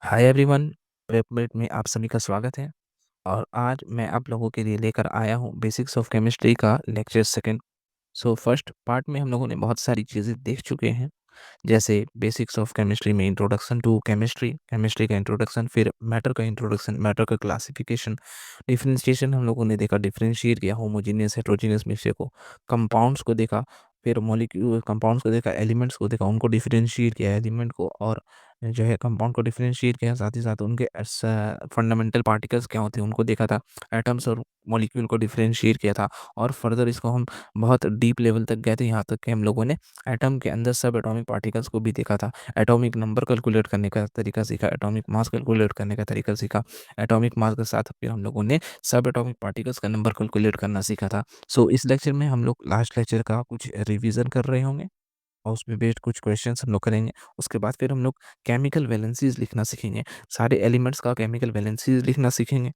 Hi everyone, पेपमेट में आप सभी का स्वागत है। और आज मैं आप लोगों के लिए लेकर आया हूँ बेसिक्स ऑफ केमिस्ट्री का lecture second. So first part में हम लोगों ने बहुत सारी चीज़ें देख चुके हैं, जैसे बेसिक्स ऑफ केमिस्ट्री में इंट्रोडक्शन टू केमिस्ट्री, केमिस्ट्री का इंट्रोडक्शन, फिर मैटर का इंट्रोडक्शन, मैटर का क्लासिफिकेशन, डिफरेंशिएशन हम लोगों ने देखा, डिफरेंशिएट किया होमोजीनियस हेट्रोजीनियस मिक्सचर को, कंपाउंड्स को देखा, फिर मॉलिक्यूल कंपाउंड्स को देखा, एलिमेंट्स को देखा, उनको डिफरेंशिएट किया एलिमेंट को, और जो है कंपाउंड को डिफरेंशिएट किया, साथ ही साथ उनके फंडामेंटल पार्टिकल्स क्या होते हैं उनको देखा था, एटम्स और मॉलिक्यूल को डिफरेंशिएट किया था। और फर्दर इसको हम बहुत डीप लेवल तक गए थे, यहाँ तक कि हम लोगों ने एटम के अंदर सब एटॉमिक पार्टिकल्स को भी देखा था, एटॉमिक नंबर कैलकुलेट करने का तरीका सीखा, एटॉमिक मास कैलकुलेट करने का तरीका सीखा, एटॉमिक मास के साथ फिर हम लोगों ने सब एटॉमिक पार्टिकल्स का नंबर कैलकुलेट करना सीखा था। सो इस लेक्चर में हम लोग लास्ट लेक्चर का कुछ रिवीजन कर रहे होंगे और उसमें बेस्ड कुछ क्वेश्चंस हम लोग करेंगे। उसके बाद फिर हम लोग केमिकल वैलेंसीज लिखना सीखेंगे, सारे एलिमेंट्स का केमिकल वैलेंसीज लिखना सीखेंगे।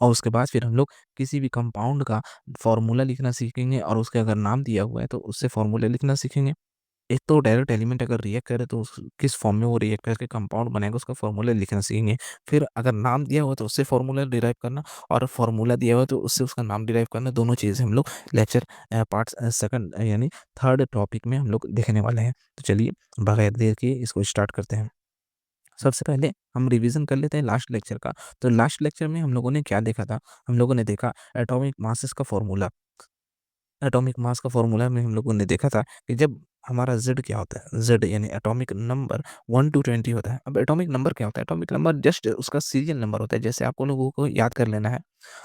और उसके बाद फिर हम लोग किसी भी कंपाउंड का फॉर्मूला लिखना सीखेंगे, और उसके अगर नाम दिया हुआ है तो उससे फॉर्मूला लिखना सीखेंगे। एक तो डायरेक्ट एलिमेंट अगर रिएक्ट करे तो किस फॉर्म में वो रिएक्ट करके कंपाउंड बनेगा उसका फॉर्मूला लिखना सीखेंगे। फिर अगर नाम दिया हुआ तो उससे फॉर्मूला डिराइव करना, और फॉर्मूला दिया हुआ तो उससे उसका नाम डिराइव करना, दोनों चीज़ें हम लोग लेक्चर पार्ट सेकंड यानी थर्ड टॉपिक में हम लोग देखने वाले हैं। तो चलिए बगैर देर के इसको स्टार्ट करते हैं। सबसे पहले हम रिवीजन कर लेते हैं लास्ट लेक्चर का। तो लास्ट लेक्चर में हम लोगों ने क्या देखा था? हम लोगों ने देखा एटॉमिक मासेस का फॉर्मूला। एटॉमिक मास का फॉर्मूला में हम लोगों ने देखा था कि जब हमारा Z क्या होता है, Z यानी एटॉमिक नंबर 1 टू 20 होता है। अब एटॉमिक नंबर क्या होता है? एटॉमिक नंबर जस्ट उसका सीरियल नंबर होता है, जैसे आपको लोगों को याद कर लेना है।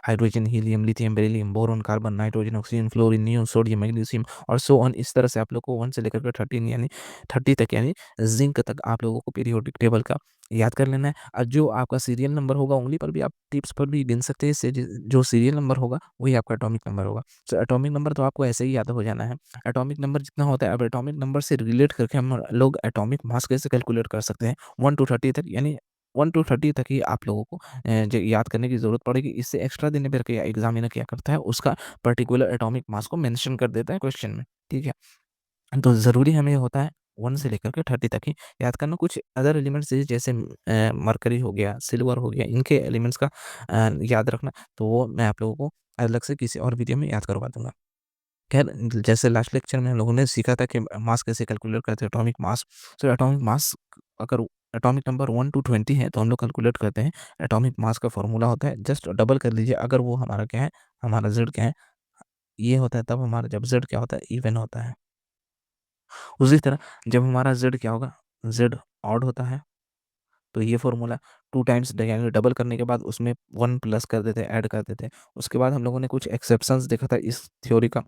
Hydrogen, helium, lithium, beryllium, boron, carbon, nitrogen, oxygen, fluorine, neon, sodium, magnesium और सो ऑन। इस तरह से आप लोग को 1 से लेकर के 13 यानी 30 तक यानी ज़िंक तक आप लोगों को पीरियोडिक टेबल का याद कर लेना है। और जो आपका सीरियल नंबर होगा, उँगली पर भी आप टिप्स पर भी गिन सकते हैं, इससे जो सीरियल नंबर होगा वही आपका एटॉमिक नंबर होगा। तो एटॉमिक नंबर तो आपको ऐसे ही याद हो जाना है। एटॉमिक नंबर जितना होता है, अब एटॉमिक नंबर से रिलेट करके हम लोग एटॉमिक मास कैसे कैलकुलेट कर सकते हैं 1 टू 30 तक, यानी 1 टू 30 तक ही आप लोगों को जो याद करने की ज़रूरत पड़ेगी। इससे एक्स्ट्रा देने पर क्या एग्ज़ामिनर क्या करता है, उसका पर्टिकुलर एटॉमिक मास को मेंशन कर देता है क्वेश्चन में, ठीक है? तो ज़रूरी हमें होता है 1 से लेकर के 30 तक ही याद करना। कुछ अदर एलिमेंट्स जैसे मरकरी हो गया, सिल्वर हो गया, इनके एलिमेंट्स का याद रखना, तो वो मैं आप लोगों को अलग से किसी और वीडियो में याद करवा दूँगा। खैर, जैसे लास्ट लेक्चर में हम लोगों ने सीखा था कि मास कैसे कैलकुलेट करते हैं, एटॉमिक मास। तो एटॉमिक मास अगर एटॉमिक नंबर 1 टू 20 है तो हम लोग कैलकुलेट करते हैं। एटॉमिक मास का फ़ॉर्मूला होता है, जस्ट डबल कर लीजिए। अगर वो हमारा क्या है, हमारा ज़ेड क्या है, ये होता है, तब हमारा जब ज़ेड क्या होता है, इवन होता है। उसी तरह जब हमारा ज़ेड क्या होगा, ज़ेड ऑड होता है, तो ये फ़ॉर्मूला 2 टाइम्स यानी डबल करने के बाद उसमें 1 प्लस कर देते हैं, ऐड कर देते हैं। उसके बाद हम लोगों ने कुछ एक्सेप्शंस देखा था इस थ्योरी का,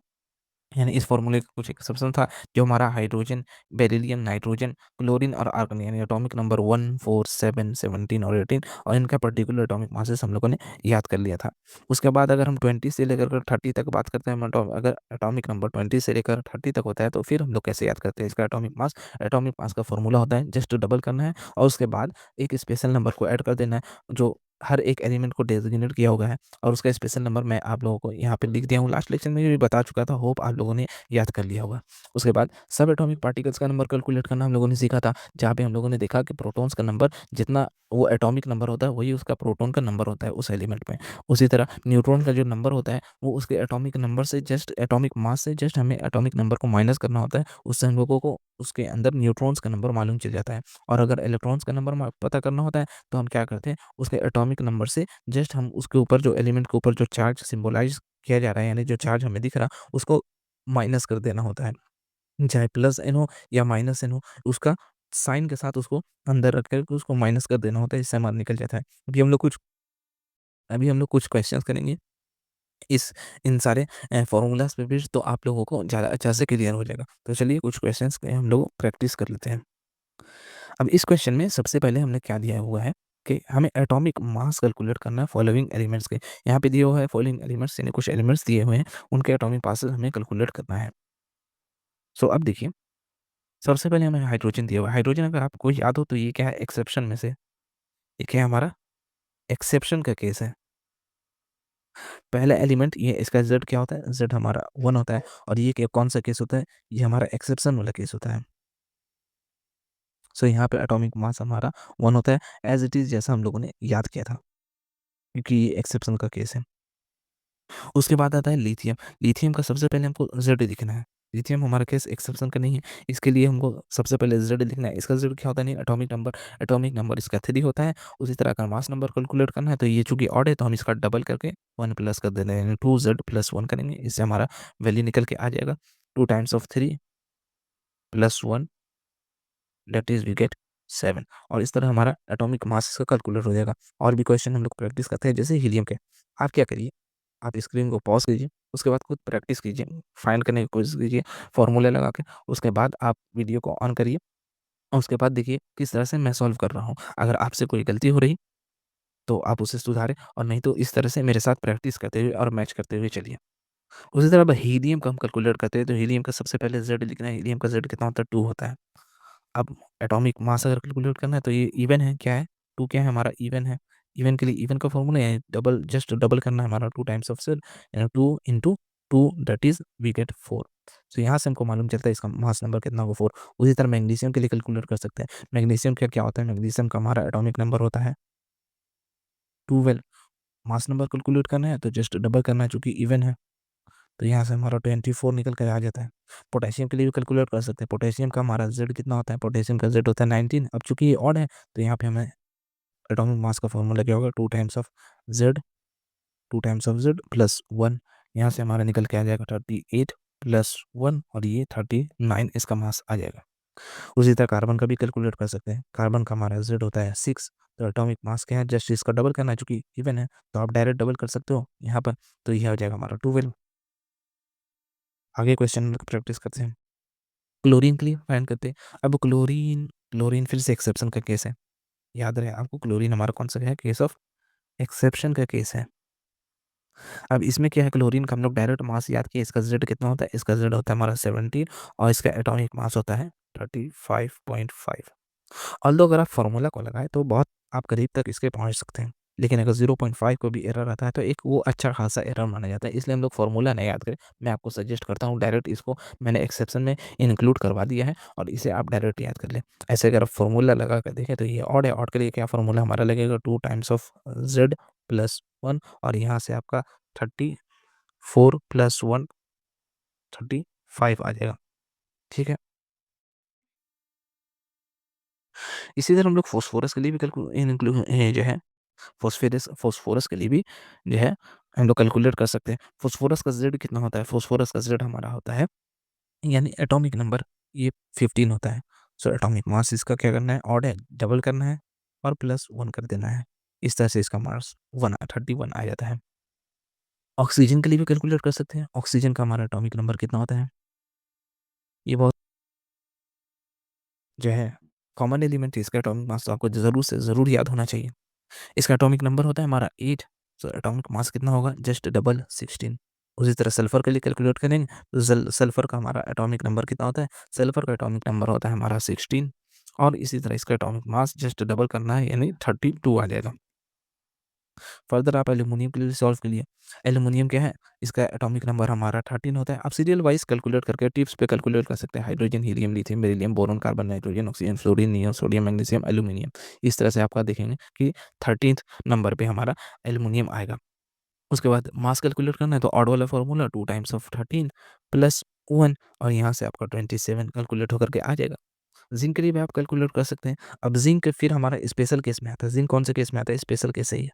यानी इस फ़ॉर्मूले का कुछ एक्सेप्शन था। जो हमारा हाइड्रोजन, बेरिलियम, नाइट्रोजन, क्लोरीन और आर्गन यानी एटॉमिक नंबर 1, 4, 7, 17 और 18 और इनका पर्टिकुलर एटॉमिक मासेस हम लोगों ने याद कर लिया था। उसके बाद अगर हम 20 से लेकर के 30 तक बात करते हैं, अगर एटॉमिक नंबर 20 से लेकर 30 तक होता है तो फिर हम लोग कैसे याद करते हैं इसका एटॉमिक मास? एटॉमिक मास का फ़ॉर्मूला होता है, जस्ट डबल करना है और उसके बाद एक स्पेशल नंबर को ऐड कर देना है, जो हर एक एलिमेंट को डेज़िग्नेट किया हुआ है, और उसका स्पेशल नंबर मैं आप लोगों को यहाँ पे लिख दिया हूँ। लास्ट लेक्चर में भी बता चुका था, होप आप लोगों ने याद कर लिया होगा। उसके बाद सब एटॉमिक पार्टिकल्स का नंबर कैलकुलेट करना हम लोगों ने सीखा था, जहाँ पे हम लोगों ने देखा कि प्रोटॉन्स का नंबर जितना वो एटॉमिक नंबर होता है, वही उसका प्रोटॉन का नंबर होता है उस एलिमेंट में। उसी तरह न्यूट्रॉन का जो नंबर होता है, वो उसके एटॉमिक नंबर से जस्ट एटॉमिक मास से जस्ट हमें एटॉमिक नंबर को माइनस करना होता है। उससे हम लोगों को उसके अंदर न्यूट्रॉन्स का नंबर मालूम चल जाता है। और अगर इलेक्ट्रॉन्स का नंबर पता करना होता है, तो हम क्या करते हैं, उसके एटॉमिक नंबर से जस्ट हम उसके ऊपर जो एलिमेंट के ऊपर जो चार्ज सिंबलाइज़ किया जा रहा है, यानी जो चार्ज हमें दिख रहा, उसको माइनस कर देना होता है। चाहे प्लस एन हो या माइनस एन हो, उसका साइन के साथ उसको अंदर रख कर के उसको माइनस कर देना होता है, इससे हमारा निकल जाता है। अभी हम लोग कुछ क्वेश्चंस करेंगे इस इन सारे फ़ॉर्मूलाज़ पे बेस्ड, तो आप लोगों को ज़्यादा अच्छा से क्लियर हो जाएगा। तो चलिए कुछ क्वेश्चंस के हम लोग प्रैक्टिस कर लेते हैं। अब इस क्वेश्चन में सबसे पहले हमने क्या दिया हुआ है कि हमें एटॉमिक मास कैलकुलेट करना है फॉलोइंग एलिमेंट्स के। यहाँ पे दिया हुआ है फॉलोइंग एलिमेंट्स, यानी कुछ एलिमेंट्स दिए हुए हैं, उनके एटॉमिक मासेस हमें कैलकुलेट करना है। सो अब देखिए, सबसे पहले हमें हाइड्रोजन दिया हुआ है। हाइड्रोजन अगर आपको याद हो तो ये क्या है, एक्सेप्शन में से एक है, हमारा एक्सेप्शन का केस है। पहला एलिमेंट ये, इसका ज़ेड क्या होता है, ज़ेड हमारा 1 होता है, और ये कौन सा केस होता है, ये हमारा एक्सेप्शन वाला केस होता है। सो यहाँ पे एटॉमिक मास हमारा 1 होता है एज़ इट इज़, जैसा हम लोगों ने याद किया था, क्योंकि ये एक्सेप्शन का केस है। उसके बाद आता है लिथियम। लिथियम का सबसे पहले हमको ज़ेड लिखना है। लिथियम हमारा केस एक्सेप्शन का नहीं है, इसके लिए हमको सबसे पहले ज़ेड लिखना है। इसका ज़ेड क्या होता है? नहीं, एटॉमिक नंबर इसका 3 होता है। उसी तरह का मास नंबर कैलकुलेट करना है, तो ये चूँकि ऑड है तो हम इसका डबल करके 1 प्लस कर देंगे, यानी 2Z + 1 करेंगे। इससे हमारा वैल्यू निकल के आ जाएगा 2 times of 3 + 1, that is we get 7। और इस तरह हमारा एटॉमिक मास इसका कैलकुलेट हो जाएगा। और भी क्वेश्चन हम लोग प्रैक्टिस करते हैं, जैसे हीलियम के। आप क्या करिए, आप स्क्रीन को पॉज़ कीजिए, उसके बाद खुद प्रैक्टिस कीजिए, फाइंड करने की कोशिश कीजिए फ़ॉर्मूले लगा के। उसके बाद आप वीडियो को ऑन करिए और उसके बाद देखिए किस तरह से मैं सॉल्व कर रहा हूँ। अगर आपसे कोई गलती हो रही तो आप उसे सुधारें, और नहीं तो इस तरह से मेरे साथ प्रैक्टिस करते हुए और मैच करते हुए चलिए। उसी तरह अब हीलियम का हम कैलकुलेट करते हैं, तो हीलियम का सबसे पहले ज़ेड लिखना है। हीलियम का ज़ेड कितना होता है? 2 होता है। अब एटॉमिक मास अगर कैलकुलेट करना है तो ये इवन है, क्या है? 2 क्या है हमारा? इवन है। इवन के लिए इवन का फ़ॉर्मूला है डबल, जस्ट डबल करना है हमारा 2 टाइम्स ऑफ ज़ेड, यानी 2 into 2 that is we get 4। तो यहाँ से हमको मालूम चलता है इसका मास नंबर कितना होगा? 4। उसी तरह मैग्नीशियम के लिए कैलकुलेट कर सकते हैं। मैग्नीशियम का क्या होता है? मैग्नीशियम का हमारा एटॉमिक नंबर होता है 12। मास नंबर कैलकुलेट करना है तो जस्ट डबल करना है, चूँकि इवन है। तो यहाँ से हमारा 24 निकल कर आ जाता है। पोटेशियम के लिए भी कैलकुलेट कर सकते हैं। पोटेशियम का हमारा ज़ेड कितना होता है? पोटेशियम का ज़ेड होता है 19। अब चूँकि ये ऑड है तो यहाँ पे हमें एटॉमिक मास का फ़ॉर्मूला क्या होगा? 2 times of Z, 2 times of Z plus 1। यहाँ से हमारा निकल के आ जाएगा 38 प्लस 1, और ये 39 इसका मास आ जाएगा। उसी तरह कार्बन का भी कैलकुलेट कर सकते हैं। कार्बन का हमारा ज़ेड होता है 6, तो एटॉमिक मास क्या है? जस्ट इसका डबल करना है, चूँकि इवन है तो आप डायरेक्ट डबल कर सकते हो यहाँ पर। तो ये हो जाएगा हमारा 12। आगे क्वेश्चन प्रैक्टिस करते हैं। क्लोरीन के लिए फाइंड करते हैं। अब क्लोरीन क्लोरीन फिर से एक्सेप्शन का केस है। याद रहे आपको, क्लोरीन हमारा कौन सा है? केस ऑफ एक्सेप्शन का केस है। अब इसमें क्या है, क्लोरीन का हम लोग डायरेक्ट मास याद किए। इसका ज़ेड कितना होता है? इसका ज़ेड होता है हमारा 17, और इसका एटॉमिक मास होता है 35.5। ऑल्दो अगर आप फार्मूला को लगाएँ तो बहुत आप करीब तक इसके पहुँच सकते हैं। लेकिन अगर 0.5 को भी एरर आता है तो एक वो अच्छा खासा एरर माना जाता है, इसलिए हम लोग फार्मूला नहीं याद करें। मैं आपको सजेस्ट करता हूँ डायरेक्ट इसको मैंने एक्सेप्शन में इंक्लूड करवा दिया है, और इसे आप डायरेक्ट याद कर लें। ऐसे अगर आप फार्मूला लगा कर देखें तो ये ऑड है। ऑड के लिए क्या फार्मूला हमारा लगेगा? 2 टाइम्स ऑफ ज़ेड प्लस 1, और यहाँ से आपका 34 प्लस 1 35 आ जाएगा। ठीक है? इसी तरह हम लोग फास्फोरस के लिए भी जो है फास्फोरस के लिए भी जो है हम लोग कैलकुलेट कर सकते हैं। फास्फोरस का ज़ेड कितना होता है? फास्फोरस का ज़ेड हमारा होता है, यानी एटॉमिक नंबर ये 15 होता है। सो एटॉमिक मास इसका क्या करना है? ऑड है, डबल करना है और प्लस 1 कर देना है। इस तरह से इसका मास 31 आ जाता है। ऑक्सीजन के लिए भी कैलकुलेट कर सकते हैं। ऑक्सीजन का हमारा एटॉमिक नंबर कितना होता है? ये बहुत जो है कॉमन एलिमेंट है, इसका एटॉमिक मास तो आपको ज़रूर से ज़रूर याद होना चाहिए। इसका एटॉमिक नंबर होता है हमारा 8। सो एटॉमिक मास कितना होगा? Just double 16। उसी तरह सल्फर के लिए कैलकुलेट करेंगे तो सल्फर का हमारा एटॉमिक नंबर कितना होता है? सल्फर का एटॉमिक नंबर होता है हमारा 16, और इसी तरह इसका एटॉमिक मास जस्ट डबल करना है, यानी 32 आ जाएगा। फर्दर आप एल्यूमिनियम के लिए सॉल्व कीजिए। एल्यूमिनियम क्या है? इसका एटॉमिक नंबर हमारा 13 होता है। आप सीरियल वाइज कैलकुलेट करके टिप्स पे कैलकुलेट कर सकते हैं। Hydrogen, helium, lithium, beryllium, boron, carbon, nitrogen, oxygen, fluorine, neon, sodium, magnesium, aluminium. इस तरह से आपका देखेंगे कि 13th नंबर पे हमारा एल्यूमिनियम आएगा। उसके बाद मास कैलकुलेट करना है तो ऑड वाला फार्मूला 2 टाइम्स ऑफ 13 प्लस 1, और यहाँ से आपका 27 कैलकुलेट होकर के आ जाएगा। ज़िंक के लिए भी आप कैलकुलेट कर सकते हैं। अब ज़िंक फिर हमारा स्पेशल केस में आता है। ज़िंक कौन से केस में आता है? स्पेशल केस है ये।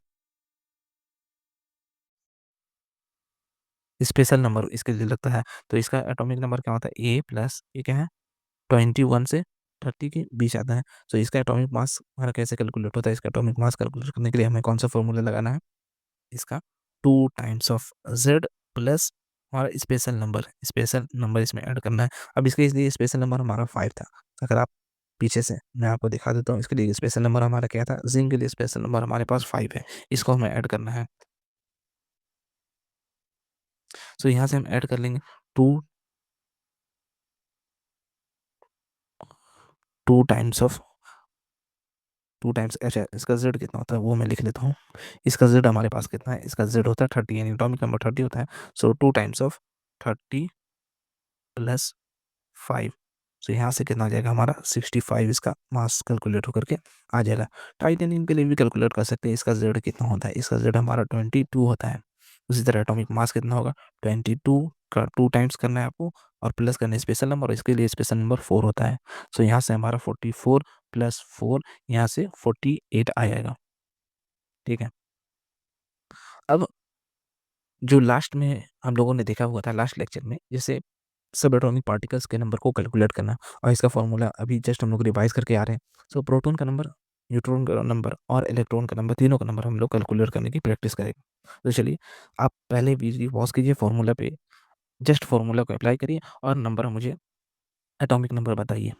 स्पेशल नंबर इसके लिए लगता है। तो इसका एटॉमिक नंबर क्या होता है? ए प्लस ये क्या है? 21 से 30 के बीच आता है। तो इसका एटॉमिक मास हमारा कैसे कैलकुलेट होता है? इसका एटॉमिक मास कैलकुलेट करने के लिए हमें कौन सा फॉर्मूला लगाना है? इसका 2 टाइम्स ऑफ ज़ेड प्लस हमारा स्पेशल नंबर इसमें ऐड करना है। अब इसके लिए स्पेशल नंबर हमारा 5 था। अगर आप पीछे से मैं आपको दिखा देता हूँ, इसके लिए स्पेशल नंबर हमारा क्या था? ज़िंक के लिए स्पेशल नंबर हमारे पास 5 है। इसको हमें ऐड करना है। सो यहाँ से हम ऐड कर लेंगे 2 2 टाइम्स ऑफ 2 टाइम्स, अच्छा इसका ज़ेड कितना होता है वो मैं लिख लेता हूँ। इसका ज़ेड हमारे पास कितना है? इसका ज़ेड होता है 30, यानी एटॉमिक नंबर 30 होता है। सो 2 टाइम्स ऑफ 30 प्लस 5, सो यहाँ से कितना आ जाएगा हमारा 65 इसका मास कैलकुलेट होकर के आ जाएगा। टाइटेनियम के लिए भी कैलकुलेट कर सकते हैं, इसका जेड कितना होता है, इसका जेड हमारा 22 होता है। उसी तरह एटॉमिक मास कितना होगा, 22 का 2 टाइम्स करना है आपको और प्लस करना है स्पेशल नंबर, और इसके लिए स्पेशल नंबर 4 होता है। सो यहाँ से हमारा 44 प्लस 4 यहाँ से 48 आ जाएगा। ठीक है। अब जो लास्ट में हम लोगों ने देखा हुआ था लास्ट लेक्चर में, जैसे सब एटॉमिक पार्टिकल्स के नंबर को कैलकुलेट करना, और इसका फॉर्मूला अभी जस्ट हम लोग रिवाइज करके आ रहे हैं। सो प्रोटॉन का नंबर, न्यूट्रॉन का नंबर और इलेक्ट्रॉन का नंबर, तीनों का नंबर हम लोग कैलकुलेट करने की प्रैक्टिस करेंगे। तो चलिए आप पहले वीडियो पॉज कीजिए, फॉर्मूला पे जस्ट फॉर्मूला को अप्लाई करिए और नंबर मुझे एटॉमिक नंबर बताइए।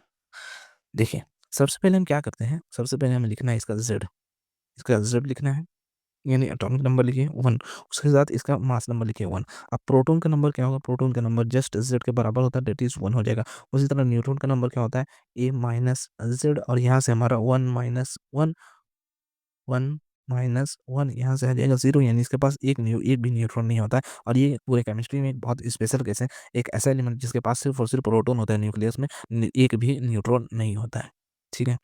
देखिए सबसे पहले हम क्या करते हैं, सबसे पहले हमें लिखना है इसका जेड, इसका जेड लिखना है, यानी एटॉमिक नंबर लिखिए 1, उसके साथ इसका मास नंबर लिखिए 1। अब प्रोटॉन का नंबर क्या होगा, प्रोटॉन का नंबर जस्ट जेड के बराबर होता है, दैट इज 1 हो जाएगा। उसी तरह न्यूट्रॉन का नंबर क्या होता है, ए माइनस जेड, और यहाँ से हमारा 1 माइनस 1, 1 माइनस 1 यहाँ से आ जाएगा 0, यानी इसके पास एक भी न्यूट्रॉन नहीं होता है। और ये पूरे केमिस्ट्री में एक बहुत स्पेशल केस है, एक ऐसा एलिमेंट जिसके पास सिर्फ और सिर्फ प्रोटॉन होता है न्यूक्लियस में, एक भी न्यूट्रॉन नहीं होता है। ठीक है।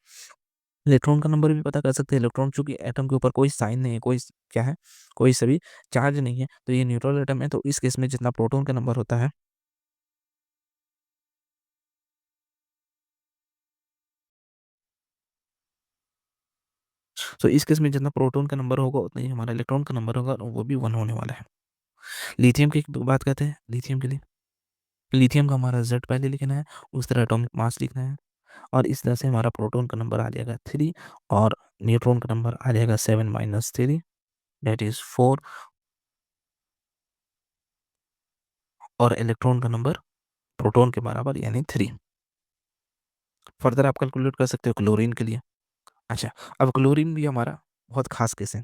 इलेक्ट्रॉन का नंबर भी पता कर सकते हैं। इलेक्ट्रॉन चूंकि एटम के ऊपर कोई साइन नहीं है, कोई क्या है, कोई सभी चार्ज नहीं है, तो ये न्यूट्रल एटम है। तो इस केस में जितना प्रोटॉन का नंबर होता है, तो इस केस में जितना प्रोटॉन का नंबर होगा उतना ही हमारा इलेक्ट्रॉन का नंबर होगा, और वो भी 1 होने वाला है। लिथियम की बात करते हैं, लिथियम के लिए लिथियम का हमारा जेड पहले लिखना है, उस तरह एटॉमिक मास लिखना है, और इस तरह से हमारा प्रोटॉन का नंबर आ जाएगा 3, और न्यूट्रॉन का नंबर आ जाएगा 7 माइनस 3, दैट इज 4, और इलेक्ट्रॉन का नंबर प्रोटॉन के बराबर यानी 3। फर्दर आप कैलकुलेट कर सकते हो क्लोरीन के लिए। अच्छा, अब क्लोरीन भी हमारा बहुत खास केस है।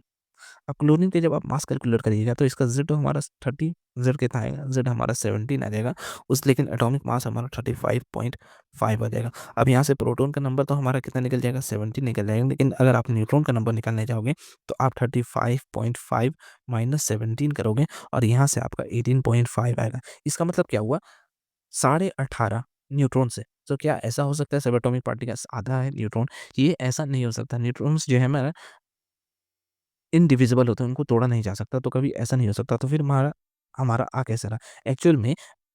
अब क्लोरीन के जब आप मास कैलकुलेट करिएगा तो इसका जेड हमारा 30, जेड कितना आएगा, जेड हमारा 17 आ जाएगा उस, लेकिन एटॉमिक मास हमारा 35.5 आ जाएगा। अब यहाँ से प्रोटॉन का नंबर तो हमारा कितना निकल जाएगा, 70 निकल जाएगा, लेकिन अगर आप न्यूट्रॉन का नंबर निकालने जाओगे तो आप 35.5 माइनस 17 करोगे, और यहाँ से आपका 18.5 आएगा। इसका मतलब क्या हुआ, 18.5 न्यूट्रॉन से। तो क्या ऐसा हो सकता है सब एटॉमिक पार्टिकल्स आधा है न्यूट्रॉन, ये ऐसा नहीं हो सकता। न्यूट्रॉन्स जो है हमारा इनडिविजिबल होते हैं, उनको तोड़ा नहीं जा सकता, तो कभी ऐसा नहीं हो सकता। तो फिर हमारा हमारा आ कैसे रहा? एक्चुअल में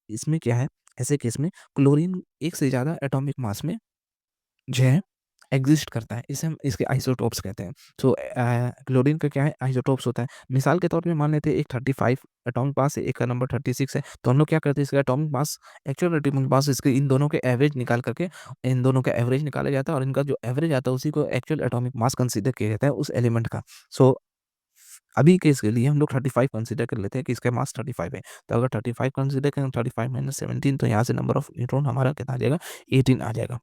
इसमें क्या है, ऐसे केस में क्लोरीन एक से ज़्यादा एटॉमिक मास में जो है एग्जिस्ट करता है, इसे हम इसके आइसोटोप्स कहते हैं। सो क्लोरीन का क्या है, आइसोटोप्स होता है। मिसाल के तौर पे मान लेते हैं एक 35 एटॉमिक मास है, एक का नंबर 36 है, तो हम लोग क्या करते हैं, इसका atomic mass, actual atomic mass, इसके इन दोनों के एवरेज निकाल करके, इन दोनों का एवरेज निकाला जाता है, और इनका जो एवरेज आता है उसी को एक्चुअल एटॉमिक मास कंसीडर किया जाता है उस एलिमेंट का। सो अभी के इसके लिए हम लोग 35 कंसीडर कर लेते हैं कि इसका मास 35 है। तो अगर 35 कंसीडर करें, 35 माइनस 17, तो यहाँ से नंबर ऑफ न्यूट्रॉन हमारा कितना आ जाएगा, 18 आ जाएगा।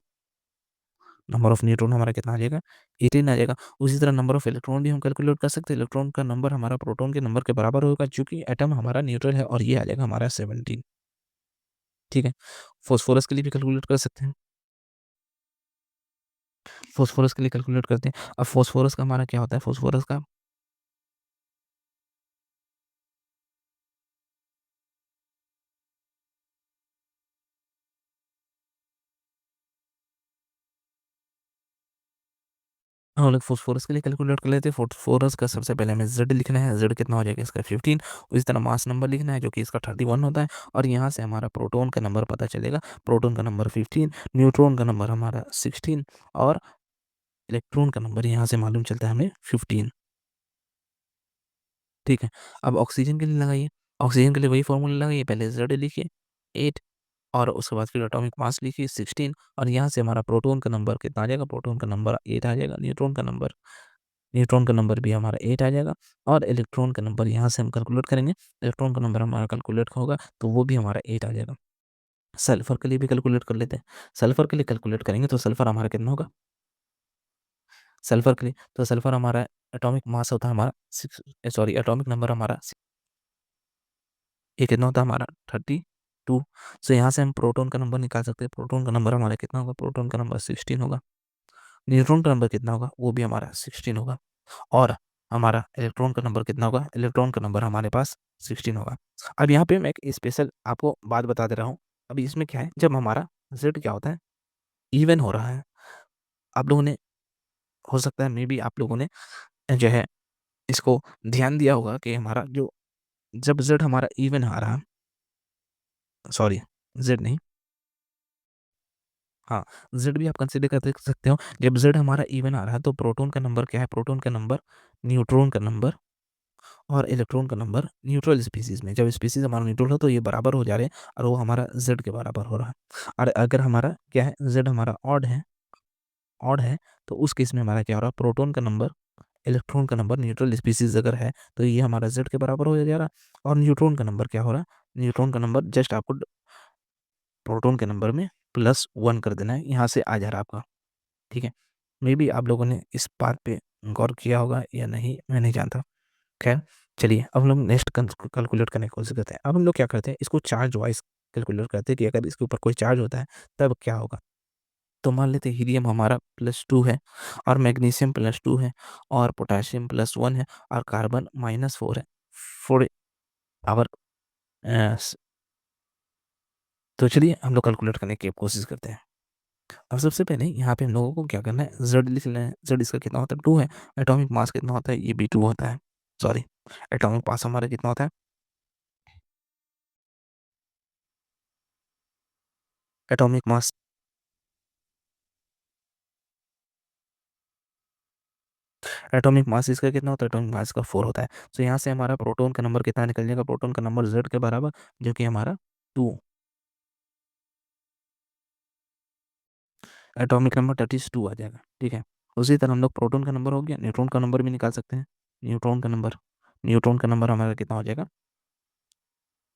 नंबर ऑफ न्यूट्रॉन हमारा कितना आ जाएगा, 18 आ जाएगा। उसी तरह नंबर ऑफ इलेक्ट्रॉन भी हम कैलकुलेट कर सकते हैं। इलेक्ट्रॉन का नंबर हमारा प्रोटॉन के नंबर के बराबर होगा, चूंकि एटम हमारा न्यूट्रल है, और ये आ जाएगा हमारा 17। ठीक है। फॉस्फोरस के लिए भी कैलकुलेट कर सकते हैं। फॉस्फोरस के लिए कैलकुलेट करते हैं। अब फॉस्फोरस का हमारा क्या होता है, फॉस्फोरस का हम लोग फॉस्फोरस के लिए कैलकुलेट कर लेते हैं। फॉस्फोरस का सबसे पहले हमें जेड लिखना है, जेड कितना हो जाएगा इसका 15। उसी तरह मास नंबर लिखना है जो कि इसका 31 होता है, और यहाँ से हमारा प्रोटॉन का नंबर पता चलेगा। प्रोटॉन का नंबर 15, न्यूट्रॉन का नंबर हमारा 16, और इलेक्ट्रॉन का नंबर यहाँ से मालूम चलता है हमें 15। ठीक है। अब ऑक्सीजन के लिए लगाइए, ऑक्सीजन के लिए वही फॉर्मूला लगाइए, पहले जेड लिखिए 8, और उसके बाद फिर एटॉमिक मास लिखिए 16, और यहाँ से हमारा प्रोटॉन का नंबर कितना आ जाएगा, प्रोटॉन का नंबर 8 आ जाएगा। न्यूट्रॉन का नंबर भी हमारा 8 आ जाएगा, और इलेक्ट्रॉन का नंबर यहाँ से हम कैलकुलेट करेंगे। इलेक्ट्रॉन का नंबर हमारा कैलकुलेट होगा तो वो भी हमारा 8 आ जाएगा। सल्फर के लिए भी कैलकुलेट कर लेते हैं। सल्फर के लिए कैलकुलेट करेंगे तो सल्फर हमारा कितना होगा, सल्फर के लिए तो सल्फर हमारा एटॉमिक मास होता है हमारा 6, सॉरी एटॉमिक नंबर हमारा ये कितना होता है हमारा 32। सो यहाँ से हम प्रोटॉन का नंबर निकाल सकते हैं। प्रोटॉन का नंबर हमारा कितना होगा, प्रोटॉन का नंबर 16 होगा। न्यूट्रॉन का नंबर कितना होगा, वो भी हमारा 16 होगा। और हमारा इलेक्ट्रॉन का नंबर कितना होगा, इलेक्ट्रॉन का नंबर हमारे पास 16 होगा। अब यहाँ पे मैं एक स्पेशल आपको बात बता दे रहा हूँ। अभी इसमें क्या है, जब हमारा जेड क्या होता है, इवन हो रहा है। आप लोगों ने हो सकता है मेबी आप लोगों ने जो है इसको ध्यान दिया होगा कि हमारा जो जब ज़ेड हमारा इवन आ रहा, सॉरी ज़ेड नहीं, हाँ, ज़ेड भी आप कंसीडर कर देख सकते हो। जब ज़ेड हमारा इवन आ रहा है तो प्रोटॉन का नंबर क्या है? प्रोटॉन का नंबर, न्यूट्रॉन का नंबर और इलेक्ट्रॉन का नंबर न्यूट्रल स्पीशीज़ में। जब स्पीशीज़ हमारा न्यूट्रल हो तो ये बराबर हो जा रहे हैं और वो हमारा ज़ेड के बराबर हो रहा है। और अगर हमारा क्या है, ज़ेड हमारा ऑड है तो उस केस में हमारा क्या हो रहा है? प्रोटॉन का नंबर, इलेक्ट्रॉन का नंबर न्यूट्रल स्पीशीज़ अगर है तो ये हमारा ज़ेड के बराबर हो जा रहा है। और न्यूट्रॉन का नंबर क्या हो रहा है? न्यूट्रॉन का नंबर जस्ट आपको प्रोटॉन के नंबर में +1 कर देना है, यहाँ से आ जा रहा है आपका, ठीक है? मेबी आप लोगों ने इस बात पे गौर किया होगा या नहीं, मैं नहीं जानता। ख़ैर चलिए अब हम लोग नेक्स्ट कैलकुलेट करने की कोशिश करते हैं। अब हम लोग क्या करते हैं, इसको चार्ज वाइज़ कैलकुलेट करते हैं कि अगर इसके ऊपर कोई चार्ज होता है तब क्या होगा? तो मान लेते हैं हीलियम हमारा +2 है और मैग्नीशियम +2 है और पोटेशियम +1 है और कार्बन -4 है। फॉर आवर स तो चलिए हम लोग कैलकुलेट करने की कोशिश करते हैं। अब सबसे पहले यहाँ पे हम लोगों को क्या करना है, ज़ेड लिख लेना है। ज़ेड इसका कितना होता है? 2 है। एटॉमिक मास कितना होता है? ये भी 2 होता है। सॉरी, एटॉमिक मास हमारा कितना होता है? एटॉमिक मास एटॉमिक मास इसका कितना होता है? एटॉमिक मास का 4 होता है। तो यहाँ से हमारा प्रोटॉन का नंबर कितना निकल जाएगा? प्रोटॉन का नंबर ज़ेड के बराबर, जो कि हमारा 2। एटॉमिक नंबर दैट इज़ 2 आ जाएगा, ठीक है? उसी तरह हम लोग प्रोटॉन का नंबर हो गया, न्यूट्रॉन का नंबर भी निकाल सकते हैं। न्यूट्रॉन का नंबर हमारा कितना हो जाएगा?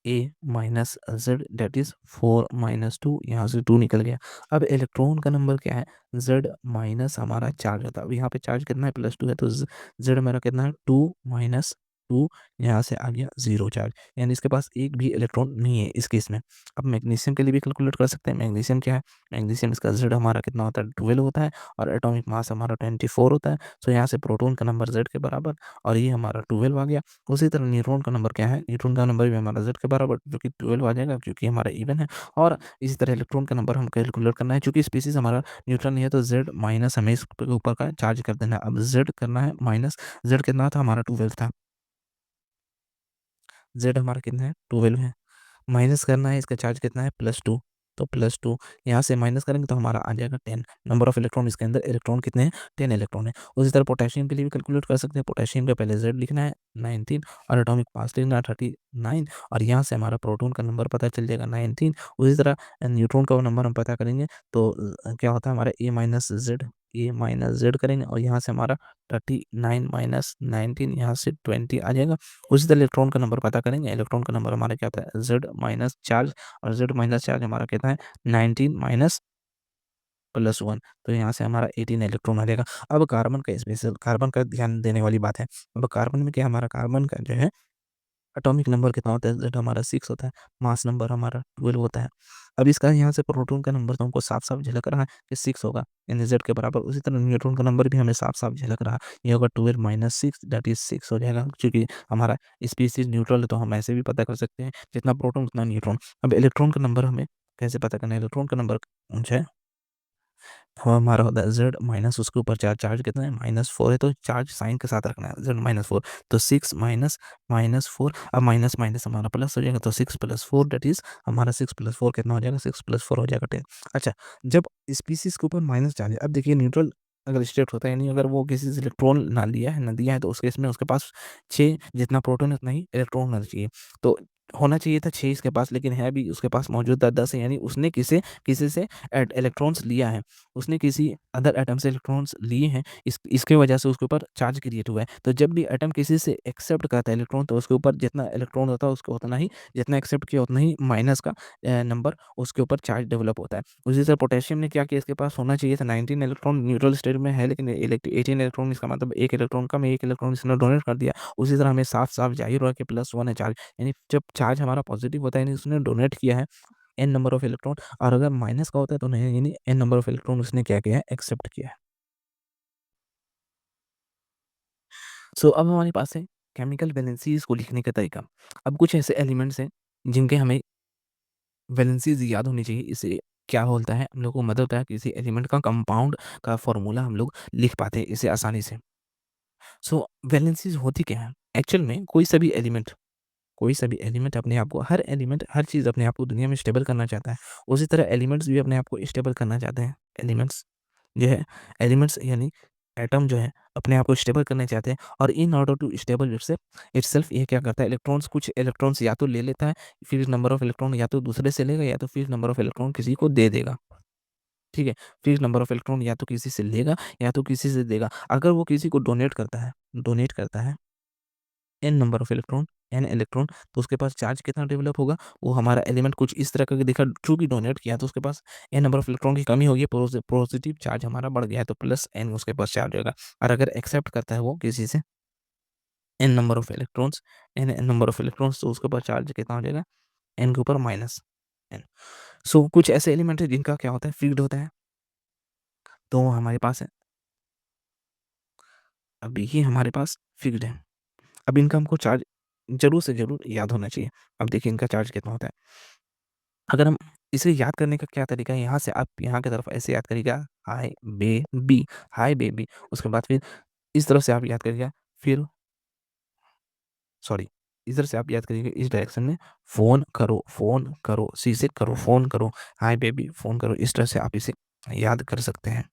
A minus Z that is 4 minus 2, यहाँ से 2 निकल गया। अब इलेक्ट्रॉन का नंबर क्या है? जेड माइनस हमारा चार्ज होता है। अब यहाँ पे चार्ज कितना है? +2 है तो जेड मेरा कितना है? 2 माइनस 2, यहाँ से आ गया 0 चार्ज, यानी इसके पास एक भी इलेक्ट्रॉन नहीं है इस केस में। अब मैग्नीशियम के लिए भी कैलकुलेट कर सकते हैं। मैग्नीशियम क्या है? मैग्नीशियम इसका जेड हमारा कितना होता है? 12 होता है और एटॉमिक मास हमारा 24 होता है। तो यहाँ से प्रोटॉन का नंबर जेड के बराबर और ये हमारा 12 आ गया। उसी तरह न्यूट्रॉन का नंबर क्या है? न्यूट्रॉन का नंबर भी हमारा ज़ेड के बराबर, जो कि 12 आ जाएगा क्योंकि हमारा इवन है। और इसी तरह इलेक्ट्रॉन का नंबर हम कैलकुलेट करना है, चूँकि स्पीशीज़ हमारा न्यूट्रल नहीं है तो ज़ेड माइनस हमें इसके ऊपर का चार्ज कर देना है। अब ज़ेड करना है माइनस, ज़ेड कितना था हमारा? 12 था। ज़ेड हमारा कितना है? 12 है। माइनस करना है, इसका चार्ज कितना है? +2, तो +2 यहाँ से माइनस करेंगे तो हमारा आ जाएगा 10। नंबर ऑफ इलेक्ट्रॉन इसके अंदर इलेक्ट्रॉन कितने हैं? 10 इलेक्ट्रॉन है। उसी तरह पोटेशियम के लिए भी कैलकुलेट कर सकते हैं। पोटेशियम का पहले Z लिखना है 19 और एटॉमिक मास लिखना है 39 और यहाँ से हमारा प्रोटॉन का नंबर पता चल जाएगा 19। उसी तरह न्यूट्रॉन का वो नंबर हम पता करेंगे तो क्या होता है हमारा A-Z करेंगे और यहाँ से हमारा 39 माइनस 19, यहाँ से 20 आ जाएगा। उसी तरह इलेक्ट्रॉन का नंबर पता करेंगे। इलेक्ट्रॉन का नंबर हमारा क्या होता है? Z माइनस चार्ज और Z माइनस चार्ज हमारा कितना है? 19 माइनस +1, तो यहाँ से हमारा 18 इलेक्ट्रॉन आ जाएगा। अब कार्बन का ध्यान देने वाली बात है। अब कार्बन में क्या हमारा कार्बन का जो है एटॉमिक नंबर कितना होता है? Z हमारा 6 होता है, मास नंबर हमारा 12 होता है। अब इसका यहाँ से प्रोटॉन का नंबर तो हमको साफ-साफ झलक रहा है कि 6 होगा, यानी Z के बराबर। उसी तरह न्यूट्रॉन का नंबर भी हमें साफ-साफ झलक रहा है, ये होगा 12 माइनस 6 दैट इज़ 6 हो जाएगा, क्योंकि हमारा स्पीशीज़ न्यूट्रल है तो हम ऐसे भी पता कर सकते हैं, जितना प्रोटॉन उतना न्यूट्रॉन। अब इलेक्ट्रॉन का नंबर हमें कैसे पता करना है? इलेक्ट्रॉन का नंबर जो है वो हमारा होता है Z माइनस उसके ऊपर चार्ज कितना है? -4 है तो चार्ज साइन के साथ रखना है, Z-4 तो 6 माइनस -4, अब माइनस माइनस हमारा प्लस हो जाएगा तो 6 + 4 दैट इज़ हमारा 6 + 4 कितना हो जाएगा? 6 + 4 हो जाएगा 10। अच्छा, जब स्पीशीज़ के ऊपर माइनस चार्ज है, अब देखिए न्यूट्रल अगर स्टेट होता है, यानी अगर वो किसी से इलेक्ट्रॉन ना लिया है, ना दिया है तो उस केस में उसके पास 6 जितना प्रोटॉन है उतना ही इलेक्ट्रॉन होना चाहिए। तो होना चाहिए था 6 इसके पास, लेकिन है भी उसके पास मौजूद 10 है, यानी उसने किसी से इलेक्ट्रॉन्स लिया है। उसने किसी अदर एटम से इलेक्ट्रॉन्स लिए हैं, इसके वजह से उसके ऊपर चार्ज क्रिएट हुआ है। तो जब भी एटम किसी से एक्सेप्ट करता है इलेक्ट्रॉन तो उसके ऊपर जितना इलेक्ट्रॉन होता है उसको उतना ही, जितना एक्सेप्ट किया उतना ही माइनस का नंबर उसके ऊपर चार्ज डेवलप होता है। उसी तरह पोटेशियम ने क्या किया, इसके पास होना चाहिए था 19 इलेक्ट्रॉन, न्यूट्रल स्टेट में है लेकिन 18 इलेक्ट्रॉन, इसका मतलब 1 इलेक्ट्रॉन कम है, 1 इलेक्ट्रॉन इसने डोनेट कर दिया। उसी तरह हमें साफ-साफ ज़ाहिर हुआ कि +1 है चार्ज, यानी जब चार्ज हमारा पॉजिटिव होता है यानी उसने डोनेट किया है n नंबर ऑफ इलेक्ट्रॉन, और अगर माइनस का होता है तो नहीं, यानी n नंबर ऑफ इलेक्ट्रॉन उसने क्या किया है? एक्सेप्ट किया है। सो अब हमारे पास है केमिकल वैलेंसीज़ को लिखने का तरीका। अब कुछ ऐसे एलिमेंट्स हैं जिनके हमें वैलेंसीज़ याद होनी चाहिए, इसे क्या होता है, हम लोग को मदद होता है किसी एलिमेंट का कंपाउंड का फ़ॉर्मूला हम लोग लिख पाते हैं इसे आसानी से। सो वैलेंसीज़ होती क्या है? एक्चुअल में कोई सा भी एलिमेंट अपने आप को हर एलिमेंट हर चीज़ अपने आप को दुनिया में स्टेबल करना चाहता है। उसी तरह एलिमेंट्स भी अपने आप को स्टेबल करना चाहते हैं। जो है एलिमेंट्स यानी एटम जो है अपने आप को स्टेबल करना चाहते हैं और in order to stable itself ये क्या करता है, कुछ इलेक्ट्रॉन्स या तो ले लेता है, फिर नंबर ऑफ इलेक्ट्रॉन या तो दूसरे से लेगा या तो फिर नंबर ऑफ इलेक्ट्रॉन किसी को दे देगा। ठीक है? फिर नंबर ऑफ इलेक्ट्रॉन या तो किसी से लेगा या तो किसी से देगा। अगर वो किसी को डोनेट करता है एन नंबर ऑफ इलेक्ट्रॉन तो उसके पास चार्ज कितना डेवलप होगा, वो हमारा एलिमेंट कुछ इस तरह का दिखा, चूँकि डोनेट किया तो उसके पास एन नंबर ऑफ इलेक्ट्रॉन की कमी होगी, पॉजिटिव चार्ज हमारा बढ़ गया है तो प्लस एन उसके पास चार्ज होगा। और अगर एक्सेप्ट करता है वो किसी से n number of electrons n number of electrons तो उसके पास चार्ज कितना हो जाएगा, एन के ऊपर माइनस एन। सो कुछ ऐसे एलिमेंट है जिनका क्या होता है, फिक्स्ड होता है, तो वो हमारे पास है। अभी ये हमारे पास फिक्स्ड है। अब इनका हमको चार्ज ज़रूर से ज़रूर याद होना चाहिए। अब देखिए इनका चार्ज कितना होता है। अगर हम इसे याद करने का क्या तरीका है, यहाँ से आप यहाँ की तरफ ऐसे याद करिएगा, हाय बेबी, हाय बेबी। उसके बाद फिर इस तरफ से आप याद करिएगा, फिर सॉरी, इधर से आप याद करिएगा इस डायरेक्शन में, फ़ोन करो, सी से करो, फ़ोन करो, हाय बेबी, फ़ोन करो। इस तरह से आप इसे याद कर सकते हैं।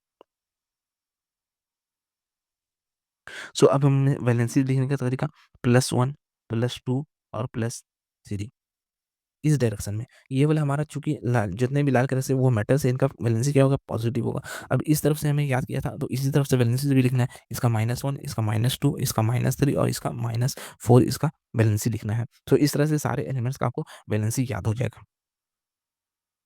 सो अब हमने वैलेंसी लिखने का तरीका +1, +2 और +3 इस डायरेक्शन में। ये वाला हमारा चूँकि लाल जितने भी लाल कलर से वो मेटल्स है, इनका वैलेंसी क्या होगा, पॉज़िटिव होगा। अब इस तरफ से हमें याद किया था, तो इसी तरफ से वैलेंसी भी लिखना है। इसका -1, इसका -2, इसका -3 और इसका -4 इसका वैलेंसी लिखना है। तो इस तरह से सारे एलिमेंट्स का आपको वैलेंसी याद हो जाएगा।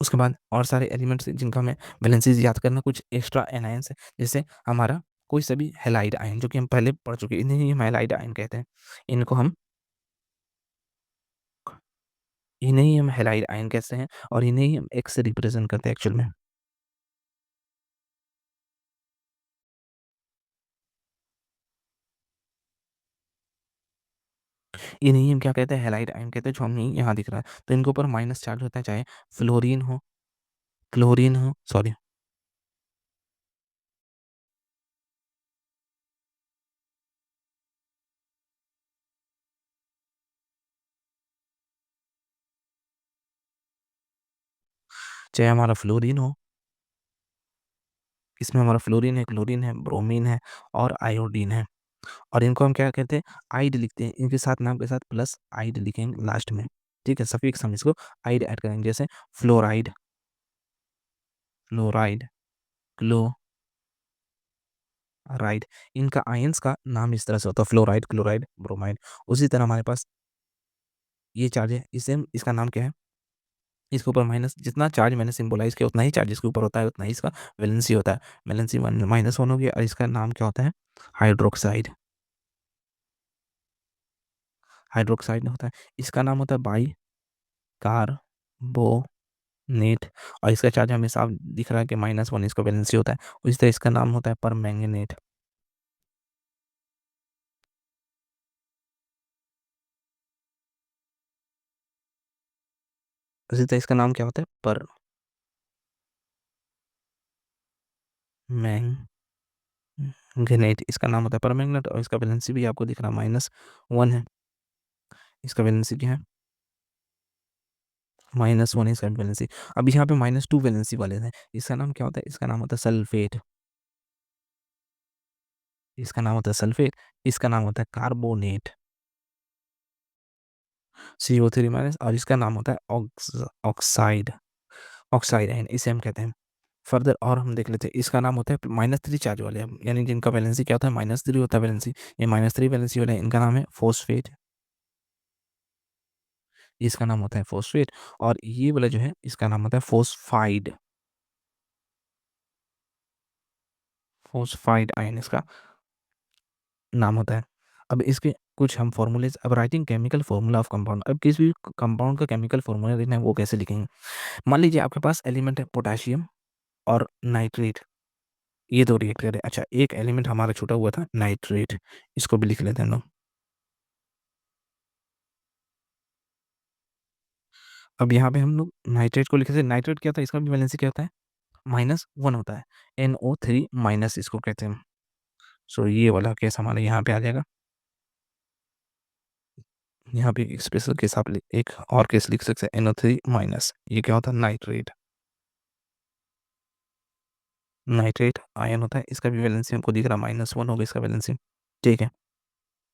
उसके बाद और सारे एलिमेंट्स हैं जिनका हमें वैलेंसीज़ याद करना, कुछ एक्स्ट्रा एनायंस है, जैसे हमारा कोई सा भी हैलाइड आयन जो कि हम पहले पढ़ चुके हैं, इन्हें ही हम हैलाइड आयन कहते हैं। इनको हम इन्हें ही हम हैलाइड आयन कहते हैं और इन्हें ही हम एक्स से रिप्रेज़ेंट करते हैं एक्चुअल में। इन्हें ही हम क्या कहते हैं, हैलाइड आयन कहते हैं, जो हमें यहाँ दिख रहा है। तो इनके ऊपर माइनस चार्ज होता है, चाहे फ्लोरीन हो क्लोरीन हो सॉरी चाहे हमारा फ्लोरीन हो, इसमें हमारा फ्लोरीन है, क्लोरीन है, ब्रोमीन है और आयोडीन है। और इनको हम क्या कहते हैं, आइड लिखते हैं। इनके साथ नाम के साथ प्लस आइड लिखेंगे लास्ट में। ठीक है? सफिक्स हम इसको आइड ऐड करेंगे, जैसे फ्लोराइड, फ्लोराइड, क्लोराइड। इनका आयन्स का नाम इस तरह से होता है, फ्लोराइड, क्लोराइड, ब्रोमाइड। उसी तरह हमारे पास ये चार्ज है, इसे हम इसका नाम क्या है, इसके ऊपर माइनस, जितना चार्ज मैंने सिंबलाइज़ किया उतना ही चार्ज इसके ऊपर होता है, उतना ही इसका वैलेंसी होता है। वैलेंसी -1 हो गया और इसका नाम क्या होता है, हाइड्रोक्साइड। हाइड्रोक्साइड होता है। इसका नाम होता है बाइकार्बोनेट और इसका चार्ज हमें साफ दिख रहा है कि -1 इसका वैलेंसी होता है। उसी तरह इसका नाम होता है परमैंगनेट। उसी तरह इसका नाम क्या होता है, परमैंगनेट। इसका नाम होता है परमैंगनेट और इसका वैलेंसी भी आपको दिख रहा है -1 है। इसका वैलेंसी क्या है, -1 इसका वैलेंसी। अब यहाँ पे -2 वैलेंसी वाले हैं। इसका नाम क्या होता है, इसका नाम होता है सल्फेट। इसका नाम होता है सल्फेट, इसका नाम होता है कार्बोनेट, CO3 माइनस, और इसका नाम होता है ऑक्साइड, ऑक्साइड आयन, इसे हम कहते हैं। फर्दर और हम देख लेते हैं, इसका नाम होता है -3 चार्ज वाले, हम यानी जिनका वैलेंसी क्या होता है, -3 होता है वैलेंसी। ये -3 वैलेंसी वाले हैं, इनका नाम है फॉस्फेट। इसका नाम होता है फॉस्फेट। और ये वाला जो है इसका नाम होता है फोस्फाइड, फोस्फाइड आयन इसका नाम होता है। अब इसके कुछ हम फ़ॉर्मूलेज़, अब writing chemical formula of compound, अब किसी भी कंपाउंड का केमिकल फ़ॉर्मूला लिखना है वो कैसे लिखेंगे? मान लीजिए आपके पास एलिमेंट है पोटेशियम और नाइट्रेट, ये 2 रिएक्ट कर रहे हैं। अच्छा, एक एलिमेंट हमारा छूटा हुआ था नाइट्रेट, इसको भी लिख लेते हैं हम लोग। अब यहाँ पे हम लोग नाइट्रेट को लिखे थे, नाइट्रेट क्या था, इसका भी वैलेंसी क्या होता है, -1 होता है, NO3 माइनस इसको कहते हैं। सो ये वाला केस हमारे यहाँ पे आ जाएगा। यहाँ पे एक स्पेशल केस आप एक और केस लिख सकते हैं, NO3 माइनस, ये क्या होता है, नाइट्रेट। नाइट्रेट आयन होता है, इसका भी वैलेंसी हमको दिख रहा है, -1 होगा इसका वैलेंसी। ठीक है,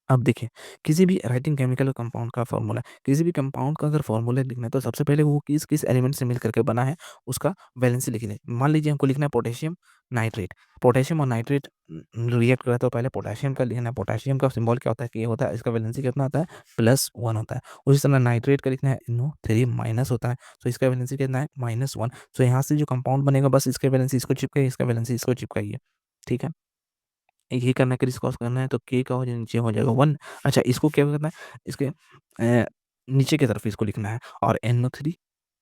अब देखिए, किसी भी राइटिंग केमिकल कंपाउंड का फॉर्मूला, किसी भी कंपाउंड का अगर फॉर्मूला लिखना है तो सबसे पहले वो किस किस एलिमेंट से मिल करके बना है उसका वैलेंसी लिख लें। मान लीजिए हमको लिखना है पोटेशियम नाइट्रेट, पोटेशियम और नाइट्रेट रिएक्ट कर रहा है तो पहले पोटेशियम का लिखना है। पोटेशियम का सिंबल क्या होता है, कि होता है, इसका वैलेंसी कितना होता है, +1 होता है। उसी तरह नाइट्रेट का लिखना है, NO3 माइनस होता है, तो इसका वैलेंसी कितना है, -1। तो यहाँ से जो कंपाउंड बनेगा बस इसके वैलेंसी इसको चिपकाइए, इसका वैलेंसी इसको चिपकाइए। ठीक है, ये करना है, क्रिस क्रॉस करना है तो के का हो जाए, नीचे हो जाएगा 1। अच्छा, इसको क्या करना है, इसके नीचे की तरफ इसको लिखना है, और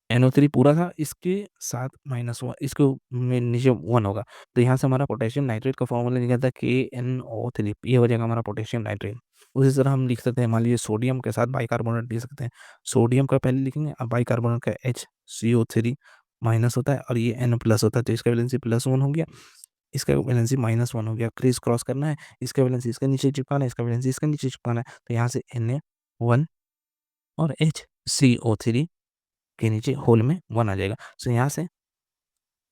NO3 पूरा था, इसके साथ -1, इसको में नीचे 1 होगा। तो यहाँ से हमारा पोटेशियम नाइट्रेट का फॉर्मूला निकलता है KNO3, ये हो जाएगा हमारा पोटेशियम नाइट्रेट। उसी तरह हम लिख सकते हैं, मान लीजिए सोडियम के साथ बाइकार्बोनेट लिख सकते हैं। सोडियम का पहले लिखेंगे और बाइकार्बोनेट का HCO3 माइनस होता है और ये N प्लस होता है, तो इसका वैलेंसी +1 हो गया, इसका वैलेंसी -1 हो गया। क्रिस क्रॉस करना है, इसका वैलेंसी इसके नीचे चिपकाना है, इसका वैलेंसी इसके नीचे चिपकाना है, तो यहाँ से Na1 और HCO3 के नीचे होल में 1 आ जाएगा। तो यहाँ से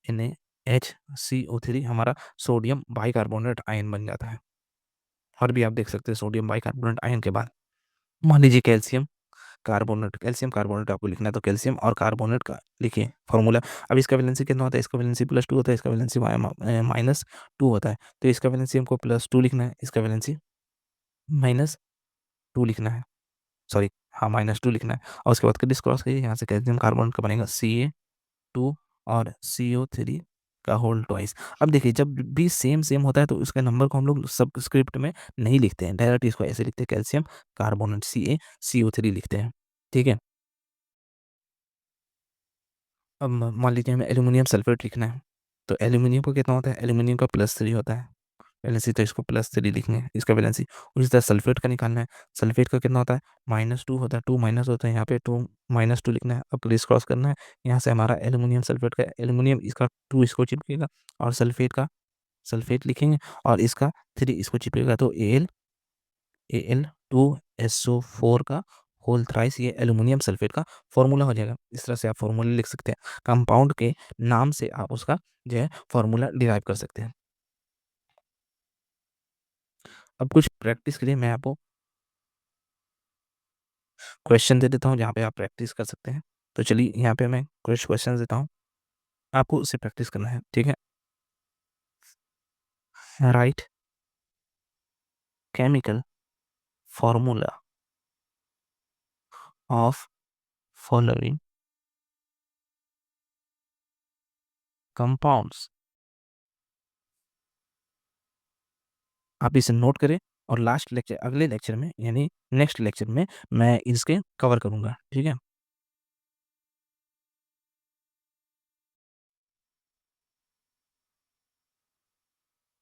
NaHCO3 हमारा सोडियम बाइकार्बोनेट आयन बन जाता है। और भी आप देख सकते हैं सोडियम बाइकार्बोनेट आयन के बाद मान लीजिए कैल्शियम कार्बोनेट, कैल्शियम कार्बोनेट आपको लिखना है, तो कैल्शियम और कार्बोनेट का लिखिए फॉर्मूला। अब इसका वैलेंसी कितना होता है, इसका वैलेंसी +2 होता है, इसका वैलेंसी -2 होता है, तो इसका वैलेंसी हमको +2 लिखना है, इसका वैलेंसी -2 लिखना है, सॉरी, हाँ, -2 लिखना है। और उसके बाद क्रिस क्रॉस करिए, यहाँ से कैल्शियम कार्बोनेट का बनेगा Ca2 और CO3 का होल ट्वाइस। अब देखिए, जब भी सेम सेम होता है तो उसके नंबर को हम लोग सबस्क्रिप्ट में नहीं लिखते हैं, डायरेक्ट इसको ऐसे लिखते हैं, कैल्शियम कार्बोनेट CaCO3 लिखते हैं। ठीक है, अब मान लीजिए हमें एल्यूमिनियम सल्फेट लिखना है, तो एल्यूमिनियम को कितना होता है, एल्यूमिनियम का +3 होता है, वैलेंसी, तो इसको +3 लिखेंगे, इसका वैलेंसी। उसी तरह सल्फेट का निकालना है, सल्फेट का कितना होता है, -2 होता है, 2 माइनस होता है, यहाँ पे 2 -2 लिखना है। अब क्रिस क्रॉस करना है, यहाँ से हमारा एल्यूमिनियम सल्फेट का, एल्यूमिनियम इसका 2 इसको चिपकेगा, और सल्फेट का सल्फेट लिखेंगे, और इसका 3 इसको चिपकेगा, तो Al2SO4 का होल थ्राइस, ये एल्यूमिनियम सल्फेट का फॉर्मूला हो जाएगा। इस तरह से आप फॉर्मूला लिख सकते हैं, कंपाउंड के नाम से आप उसका जो है फॉर्मूला डिराइव कर सकते हैं। अब कुछ प्रैक्टिस के लिए मैं आपको क्वेश्चन दे देता हूँ, जहाँ पे आप प्रैक्टिस कर सकते हैं। तो चलिए, यहाँ पे मैं कुछ क्वेश्चन देता हूँ, आपको उससे प्रैक्टिस करना है। ठीक है, right chemical formula of following compounds. आप इसे नोट करें, और लास्ट लेक्चर, अगले लेक्चर में, यानी नेक्स्ट लेक्चर में मैं इसके कवर करूँगा। ठीक है,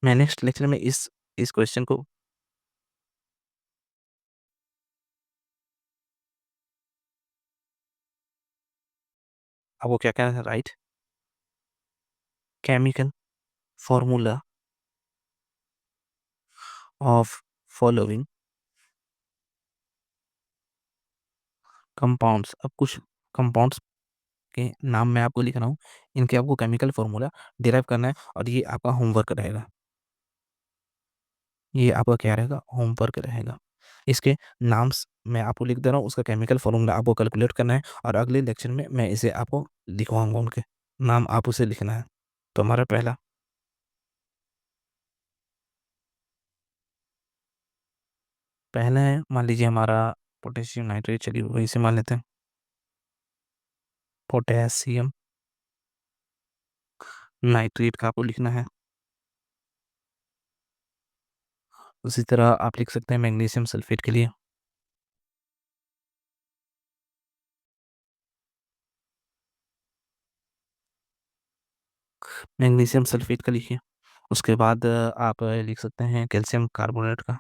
मैं नेक्स्ट लेक्चर में इस क्वेश्चन को, आपको क्या कहना है, right chemical formula of following compounds. अब कुछ कंपाउंड्स के नाम मैं आपको लिख रहा हूँ, इनके आपको केमिकल फॉर्मूला डिराइव करना है, और ये आपका होमवर्क रहेगा। ये आपका क्या रहेगा, होमवर्क रहेगा। इसके नाम्स मैं आपको लिख दे रहा हूँ, उसका केमिकल फॉर्मूला आपको कैलकुलेट करना है, और अगले लेक्चर में मैं इसे आपको लिखवाऊंगा, उनके नाम आप उसे लिखना है। तो हमारा पहला है, मान लीजिए हमारा पोटेशियम नाइट्रेट, चलिए वही से मान लेते हैं, पोटेशियम नाइट्रेट का आपको लिखना है। उसी तरह आप लिख सकते हैं मैग्नीशियम सल्फेट के लिए, मैग्नीशियम सल्फेट का लिखिए। उसके बाद आप लिख सकते हैं कैल्शियम कार्बोनेट का।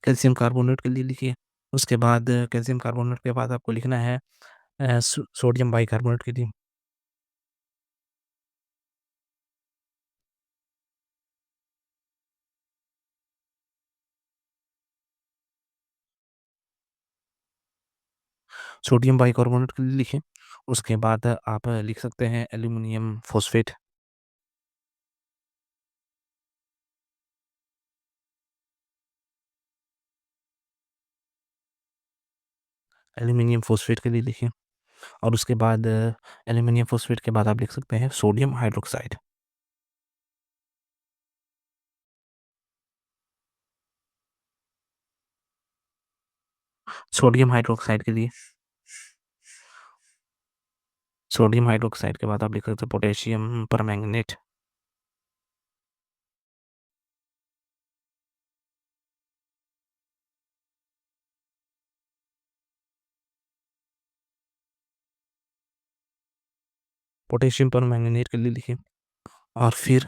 कैल्शियम कार्बोनेट के लिए लिखिए। उसके बाद कैल्शियम कार्बोनेट के बाद आपको लिखना है सोडियम बाइकार्बोनेट के लिए। सोडियम बाइकार्बोनेट के लिए लिखें। उसके बाद आप लिख सकते हैं एल्यूमिनियम फॉस्फेट। एल्यूमिनियम फॉस्फेट के लिए लिखें। और उसके बाद एल्यूमिनियम फॉस्फेट के बाद आप लिख सकते हैं सोडियम हाइड्रोक्साइड। सोडियम हाइड्रोक्साइड के लिए सोडियम हाइड्रोक्साइड के बाद आप लिख सकते हैं पोटेशियम परमैंगनेट। पोटेशियम परमैंगनेट के लिए लिखें। और फिर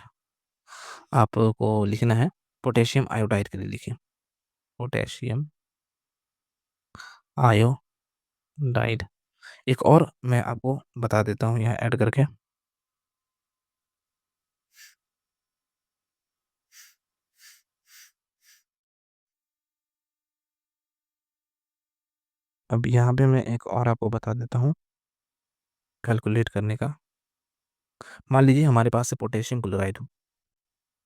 आपको लिखना है पोटेशियम आयोडाइड के लिए लिखें। Potassium iodide. एक और मैं आपको बता देता हूँ यहाँ ऐड करके। अब यहाँ पे मैं एक और आपको बता देता हूँ कैलकुलेट करने का। मान लीजिए हमारे पास से पोटेशियम क्लोराइड हो,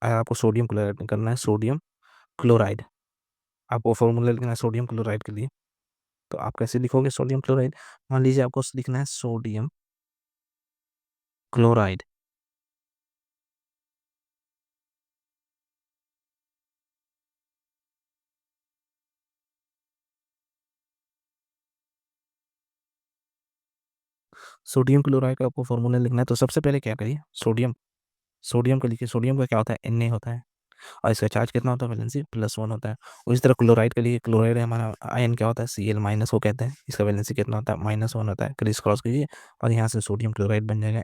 आपको सोडियम क्लोराइड करना है। सोडियम क्लोराइड आपको फॉर्मूला लिखना है सोडियम क्लोराइड के लिए। तो आप कैसे लिखोगे सोडियम क्लोराइड? मान लीजिए आपको लिखना है सोडियम क्लोराइड। सोडियम क्लोराइड का आपको फॉर्मूला लिखना है। तो सबसे पहले क्या करिए, सोडियम सोडियम को लिखिए। सोडियम का क्या होता है, Na होता है। और इसका चार्ज कितना होता है, वैलेंसी +1 होता है। और इस तरह क्लोराइड के लिए, क्लोराइड है हमारा आयन क्या होता है, Cl- को कहते हैं। इसका वैलेंसी कितना होता है, -1 होता है। क्रिस क्रॉस कीजिए और यहाँ से सोडियम क्लोराइड बन जाएगा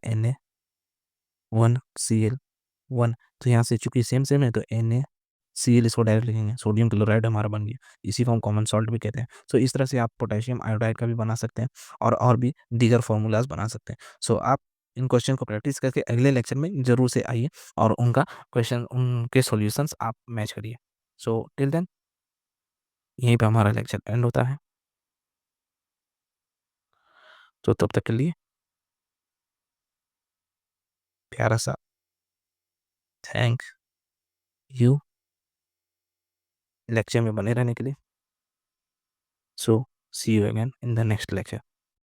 Na1Cl1। तो यहाँ से चूंकि सेम सेम है तो NaCl इसको डायरेक्ट लिखेंगे। सोडियम क्लोराइड हमारा बन गया। इसी को हम कॉमन सॉल्ट भी कहते हैं। सो इस तरह से आप पोटेशियम आयोडाइड का भी बना सकते हैं और भी दीगर फार्मूलाज बना सकते हैं। सो आप इन क्वेश्चन को प्रैक्टिस करके अगले लेक्चर में जरूर से आइए और उनके सॉल्यूशंस आप मैच करिए। सो टिल देन यहीं पे हमारा लेक्चर एंड होता है। तो तब तक के लिए प्यारा सा थैंक यू लेक्चर में बने रहने के लिए। So see you again in the next lecture.